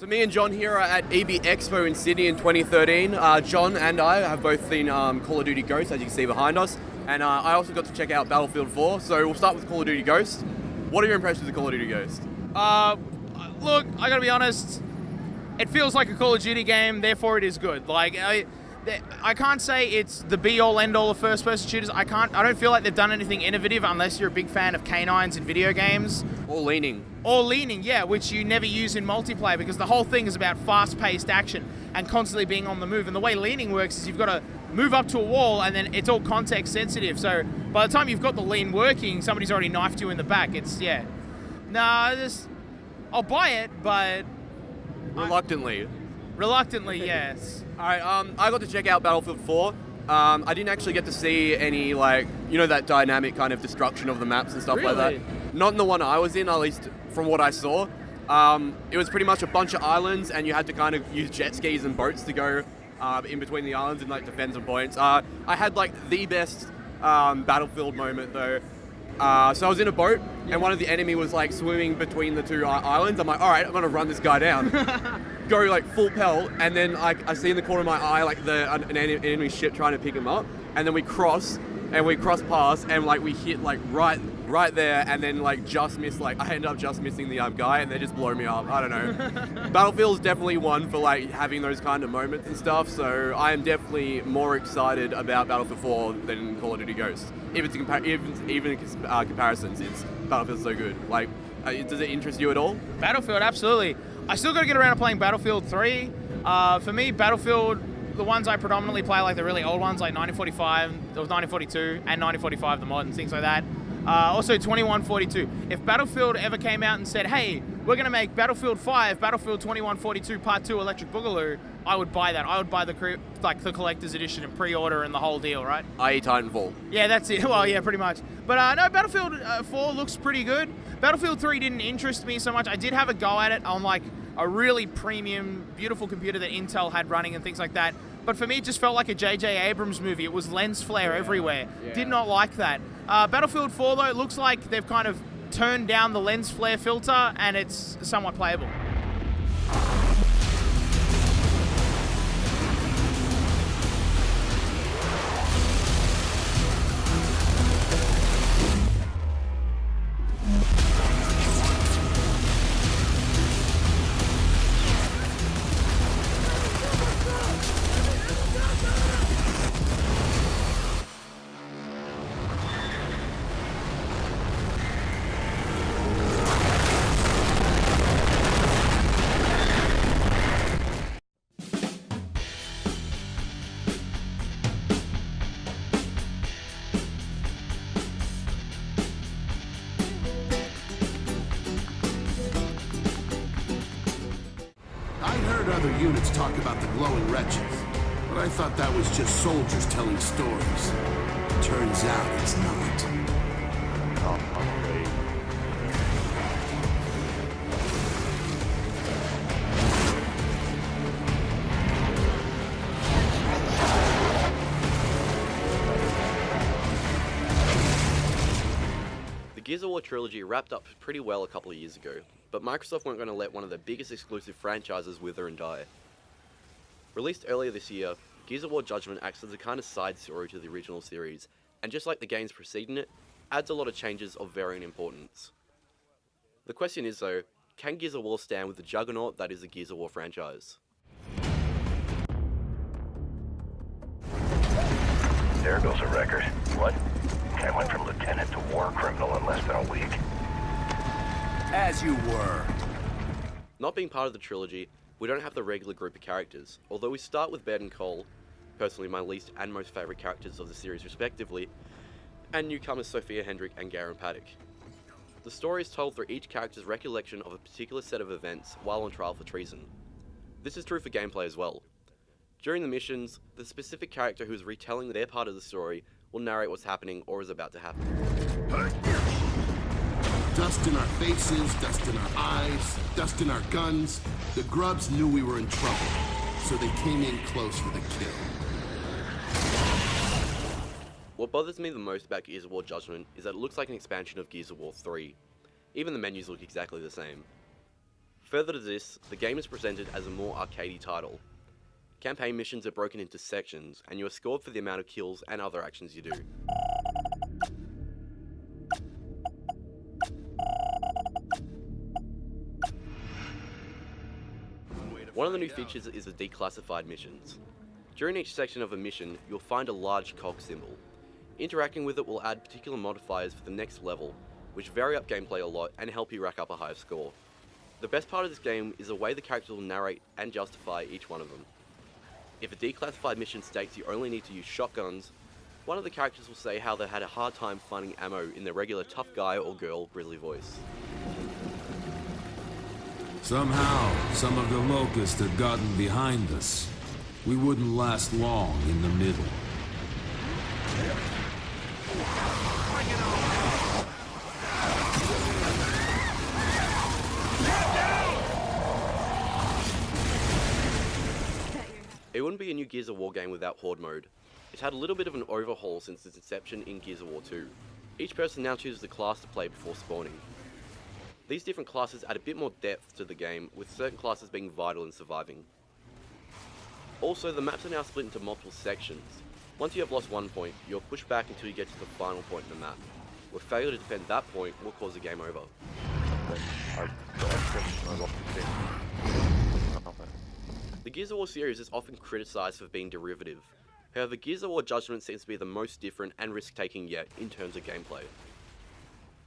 So me and John here are at EB Expo in Sydney in 2013. John and I have both seen Call of Duty Ghosts, as you can see behind us. And I also got to check out Battlefield 4. So we'll start with Call of Duty Ghosts. What are your impressions of Call of Duty Ghosts? Look, I gotta be honest, it feels like a Call of Duty game, therefore it is good. Like, I can't say it's the be-all, end-all of first-person shooters. I don't feel like they've done anything innovative unless you're a big fan of canines in video games. Or leaning. Or leaning, yeah, which you never use in multiplayer because the whole thing is about fast-paced action and constantly being on the move. And the way leaning works is you've got to move up to a wall and then it's all context sensitive. So by the time you've got the lean working, somebody's already knifed you in the back. It's, yeah. I'll buy it, but... Reluctantly. Reluctantly, yes. Alright, I got to check out Battlefield 4. I didn't actually get to see any, like, you know, that dynamic kind of destruction of the maps and stuff Really? like that. Not in the one I was in, at least from what I saw. It was pretty much a bunch of islands, and you had to kind of use jet skis and boats to go in between the islands and, like, defend some points. I had, like, the best Battlefield moment, though. So I was in a boat, and one of the enemy was, like, swimming between the two islands. I'm like, alright, I'm going to run this guy down. Go, like, full pelt, and then I see in the corner of my eye, like, an enemy ship trying to pick him up, and then we cross past, and, like, we hit, like, right there, and then, like, just miss, like, I end up just missing the guy, and they just blow me up. I don't know. Battlefield's definitely one for, like, having those kind of moments and stuff, so I am definitely more excited about Battlefield 4 than Call of Duty Ghosts. If it's even comparisons, it's Battlefield's so good. Like, does it interest you at all? Battlefield, absolutely. I still got to get around to playing Battlefield 3. For me, Battlefield, the ones I predominantly play, like the really old ones, like 1945, or 1942, and 1945, the modern, things like that. Also 2142. If Battlefield ever came out and said, hey, we're going to make Battlefield 5, Battlefield 2142 Part 2 Electric Boogaloo, I would buy that. I would buy the collector's edition and pre-order and the whole deal, right? i.e. Titanfall. Yeah, that's it. Well, yeah, pretty much. But no, Battlefield 4 looks pretty good. Battlefield 3 didn't interest me so much. I did have a go at it on like a really premium, beautiful computer that Intel had running and things like that. But for me, it just felt like a J.J. Abrams movie. It was lens flare everywhere. Yeah. Did not like that. Battlefield 4, though, it looks like they've kind of turned down the lens flare filter, and it's somewhat playable. Other units talk about the glowing wretches, but I thought that was just soldiers telling stories. Turns out it's not. The Gears of War trilogy wrapped up pretty well a couple of years ago, but Microsoft weren't going to let one of their biggest exclusive franchises wither and die. Released earlier this year, Gears of War Judgement acts as a kind of side story to the original series, and just like the games preceding it, adds a lot of changes of varying importance. The question is though, can Gears of War stand with the juggernaut that is the Gears of War franchise? There goes a record. What? I went from lieutenant to war criminal in less than a week. As you were. Not being part of the trilogy, we don't have the regular group of characters, although we start with Baird and Cole, personally my least and most favourite characters of the series respectively, and newcomers Sophia Hendrick and Garen Paddock. The story is told through each character's recollection of a particular set of events while on trial for treason. This is true for gameplay as well. During the missions, the specific character who is retelling their part of the story will narrate what's happening or is about to happen. Dust in our faces, dust in our eyes, dust in our guns. The grubs knew we were in trouble, so they came in close for the kill. What bothers me the most about Gears of War Judgement is that it looks like an expansion of Gears of War 3. Even the menus look exactly the same. Further to this, the game is presented as a more arcadey title. Campaign missions are broken into sections, and you are scored for the amount of kills and other actions you do. One of the new features is the declassified missions. During each section of a mission, you'll find a large cog symbol. Interacting with it will add particular modifiers for the next level, which vary up gameplay a lot and help you rack up a higher score. The best part of this game is the way the characters will narrate and justify each one of them. If a declassified mission states you only need to use shotguns, one of the characters will say how they had a hard time finding ammo in their regular tough guy or girl grizzly voice. Somehow, some of the locusts had gotten behind us. We wouldn't last long in the middle. It wouldn't be a new Gears of War game without Horde mode. It's had a little bit of an overhaul since its inception in Gears of War 2. Each person now chooses the class to play before spawning. These different classes add a bit more depth to the game, with certain classes being vital in surviving. Also, the maps are now split into multiple sections. Once you have lost one point, you're pushed back until you get to the final point in the map, where failure to defend that point will cause the game over. The Gears of War series is often criticised for being derivative. However, Gears of War Judgement seems to be the most different and risk-taking yet in terms of gameplay.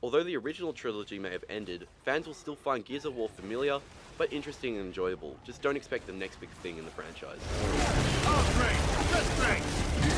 Although the original trilogy may have ended, fans will still find Gears of War familiar, but interesting and enjoyable. Just don't expect the next big thing in the franchise. Oh, great! Just great!